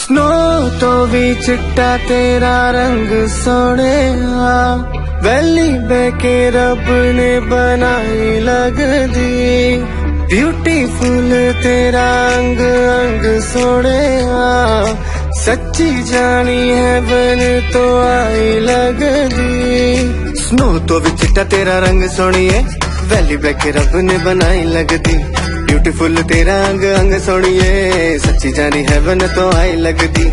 Snow तो भी चिट्टा तेरा रंग सोहणिया, वैली बहके रब ने बनाई लगदी। ब्यूटीफुल तेरा अंग अंग सोहणिया, सच्ची जानी हेवन तो आई लगदी। स्नो तो भी चिट्टा तेरा रंग सोहणिए, वैली बहके रब ने बनाई लगदी। ब्यूटीफुल तेरा अंग अंग सोहणिए, सच्ची जानी हेवन तो आई लगदी।